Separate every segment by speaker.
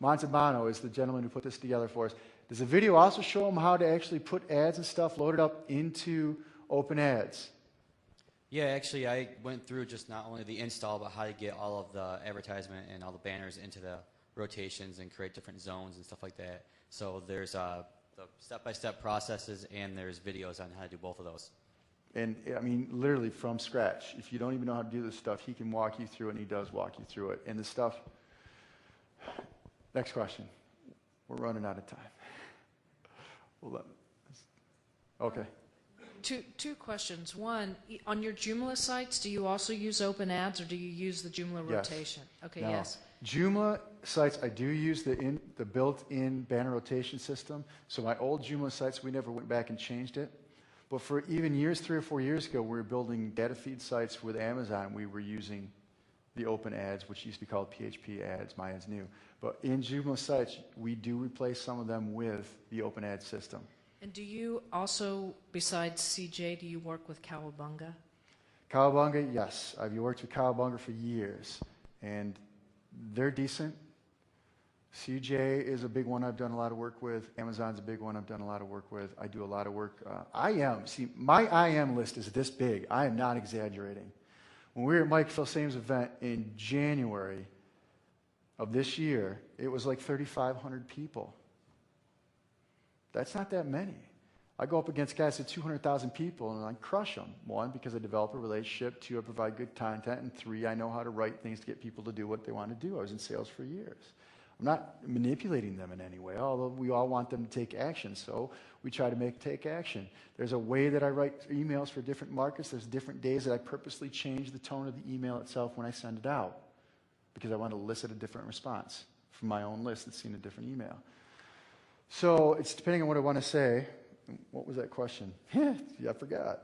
Speaker 1: Montalbano is the gentleman who put this together for us. Does the video also show them how to actually put ads and stuff loaded up into Open Ads?
Speaker 2: Yeah, actually, I went through just not only the install, but how to get all of the advertisement and all the banners into the rotations and create different zones and stuff like that. So there's the step-by-step processes, and there's videos on how to do both of those.
Speaker 1: And, I mean, literally from scratch. If you don't even know how to do this stuff, he can walk you through it, and he does walk you through it. And the stuff... Next question. We're running out of time. Okay.
Speaker 3: Two questions. One, on your Joomla sites, do you also use Open Ads, or do you use the Joomla rotation? Okay,
Speaker 1: now,
Speaker 3: yes.
Speaker 1: Joomla sites, I do use the built-in banner rotation system. So my old Joomla sites, we never went back and changed it. But for even years, 3 or 4 years ago, we were building data feed sites with Amazon. We were using the Open Ads, which used to be called PHP Ads, My Ads New. But in Joomla sites, we do replace some of them with the Open Ads system.
Speaker 3: And do you also, besides CJ, do you work with Cowabunga?
Speaker 1: Cowabunga, yes. I've worked with Cowabunga for years, and they're decent. CJ is a big one I've done a lot of work with. Amazon's a big one I've done a lot of work with. I do a lot of work. My IM list is this big. I am not exaggerating. When we were at Mike Filsame's event in January of this year, it was like 3,500 people. That's not that many. I go up against guys at 200,000 people, and I crush them. 1, because I develop a relationship. 2, I provide good content. And 3, I know how to write things to get people to do what they want to do. I was in sales for years. I'm not manipulating them in any way, although we all want them to take action, so we try to take action. There's a way that I write emails for different markets. There's different days that I purposely change the tone of the email itself when I send it out, because I want to elicit a different response from my own list that's seen a different email. So it's depending on what I want to say. What was that question? Yeah, I forgot.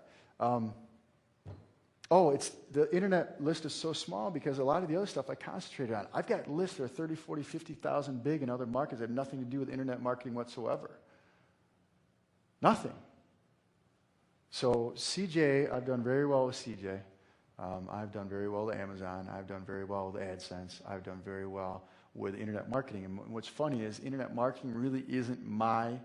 Speaker 1: It's the internet list is so small because a lot of the other stuff I concentrated on. I've got lists that are 30, 40, 50,000 big in other markets that have nothing to do with internet marketing whatsoever. Nothing. So CJ, I've done very well with CJ. I've done very well with Amazon. I've done very well with AdSense. I've done very well with internet marketing. And what's funny is internet marketing really isn't my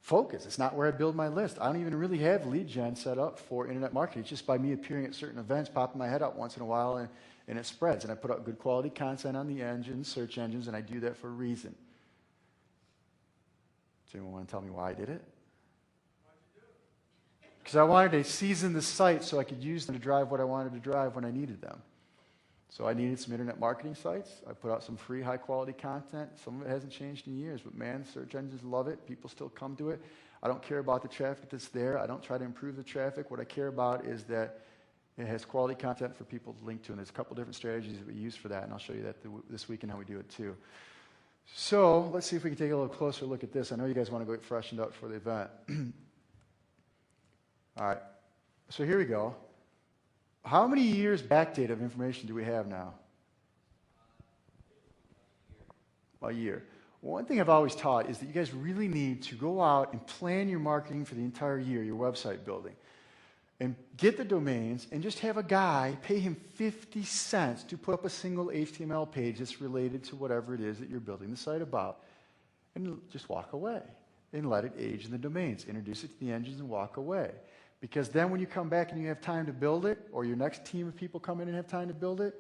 Speaker 1: focus. It's not where I build my list. I don't even really have lead gen set up for internet marketing. It's just by me appearing at certain events, popping my head out once in a while, and it spreads. And I put out good quality content on the engines, search engines, and I do that for a reason. Does anyone want to tell me why I did it? Because I wanted to season the site so I could use them to drive what I wanted to drive when I needed them. So I needed some internet marketing sites. I put out some free, high-quality content. Some of it hasn't changed in years, but man, search engines love it. People still come to it. I don't care about the traffic that's there. I don't try to improve the traffic. What I care about is that it has quality content for people to link to, and there's a couple different strategies that we use for that, and I'll show you that this week and how we do it too. So let's see if we can take a little closer look at this. I know you guys want to get freshened up for the event. All right, so here we go. How many years backdate of information do we have now? A year. One thing I've always taught is that you guys really need to go out and plan your marketing for the entire year, your website building. And get the domains and just have a guy pay him 50 cents to put up a single HTML page that's related to whatever it is that you're building the site about. And just walk away and let it age in the domains. Introduce it to the engines and walk away. Because then when you come back and you have time to build it, or your next team of people come in and have time to build it,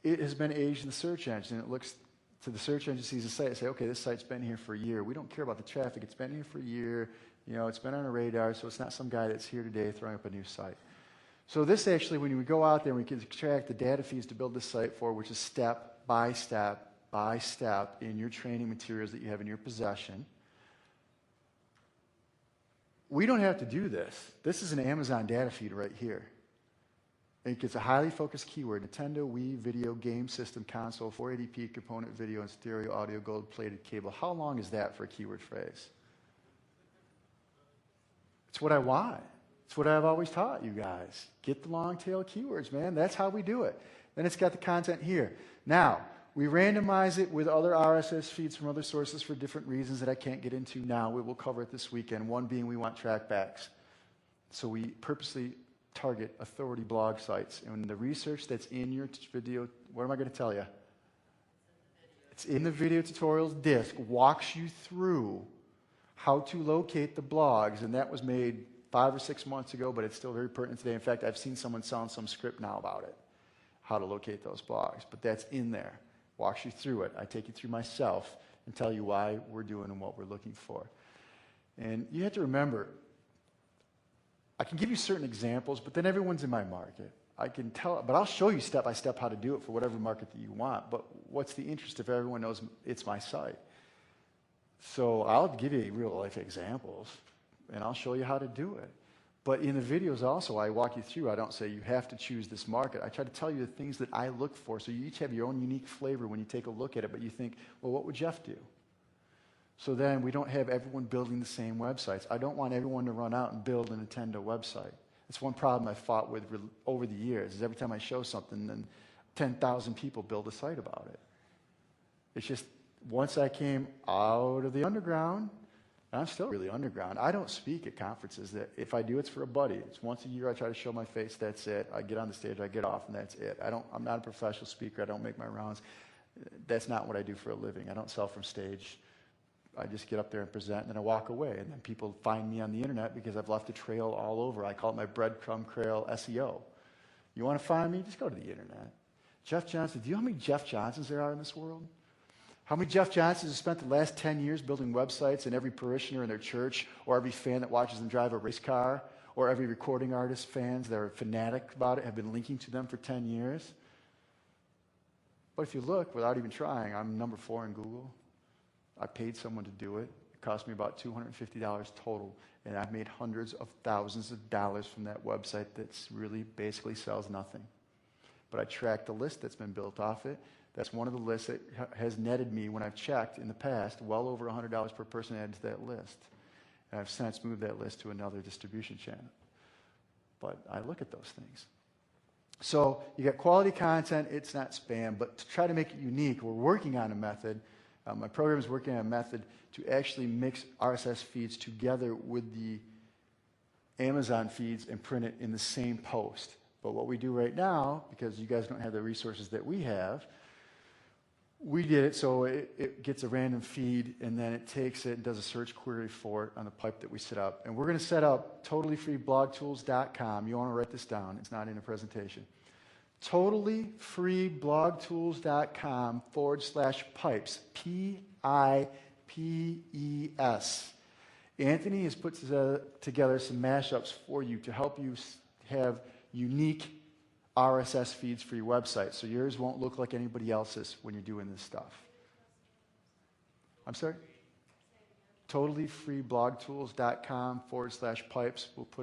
Speaker 1: it has been aged in the search engine. And it looks to the search engine, sees the site, and say, okay, this site's been here for a year. We don't care about the traffic. It's been here for a year. You know, it's been on a radar, so it's not some guy that's here today throwing up a new site. So this actually, when we go out there and we can extract the data feeds to build this site for, which is step by step by step in your training materials that you have in your possession. We don't have to do this. This is an Amazon data feed right here. It gets a highly focused keyword: Nintendo, Wii, video, game system, console, 480p, component, video, and stereo, audio, gold-plated cable. How long is that for a keyword phrase? It's what I want. It's what I've always taught you guys. Get the long tail keywords, man. That's how we do it. Then it's got the content here. Now, we randomize it with other RSS feeds from other sources for different reasons that I can't get into now. We will cover it this weekend. One being we want trackbacks. So we purposely target authority blog sites. And the research that's in your video, what am I going to tell you? It's in the video tutorials disc, walks you through how to locate the blogs, and that was made 5 or 6 months ago, but it's still very pertinent today. In fact, I've seen someone selling some script now about it, how to locate those blogs. But that's in there. Walks you through it. I take you through myself and tell you why we're doing and what we're looking for. And you have to remember, I can give you certain examples, but then everyone's in my market. I can tell, but I'll show you step by step how to do it for whatever market that you want. But what's the interest if everyone knows it's my site? So I'll give you real life examples, and I'll show you how to do it. But in the videos also, I walk you through. I don't say you have to choose this market. I try to tell you the things that I look for. So you each have your own unique flavor when you take a look at it, but you think, well, what would Jeff do? So then we don't have everyone building the same websites. I don't want everyone to run out and build a Nintendo website. It's one problem I've fought with over the years, is every time I show something, then 10,000 people build a site about it. It's just, once I came out of the underground, and I'm still really underground, I don't speak at conferences. That if I do, it's for a buddy. It's once a year I try to show my face, that's it. I get on the stage, I get off, and that's it. I'm not a professional speaker. I don't make my rounds. That's not what I do for a living. I don't sell from stage. I just get up there and present, and then I walk away. And then people find me on the internet because I've left a trail all over. I call it my breadcrumb trail SEO. You want to find me? Just go to the internet. Jeff Johnson. Do you know how many Jeff Johnsons there are in this world? How many Jeff Johnsons have spent the last 10 years building websites, and every parishioner in their church, or every fan that watches them drive a race car, or every recording artist fans that are fanatic about it have been linking to them for 10 years? But if you look, without even trying, I'm number 4 in Google. I paid someone to do it. It cost me about $250 total, and I've made hundreds of thousands of dollars from that website that's really basically sells nothing. But I tracked the list that's been built off it. That's one of the lists that has netted me, when I've checked in the past, well over $100 per person added to that list. And I've since moved that list to another distribution channel. But I look at those things. So you got quality content, it's not spam, but to try to make it unique, we're working on a method. My program is working on a method to actually mix RSS feeds together with the Amazon feeds and print it in the same post. But what we do right now, because you guys don't have the resources that we have, we did it so it gets a random feed, and then it takes it and does a search query for it on the pipe that we set up. And we're going to set up totallyfreeblogtools.com. You want to write this down. It's not in a presentation. totallyfreeblogtools.com/pipes, P-I-P-E-S. Anthony has put together some mashups for you to help you have unique RSS feeds for your website, so yours won't look like anybody else's when you're doing this stuff. I'm sorry? totallyfreeblogtools.com/pipes. We'll put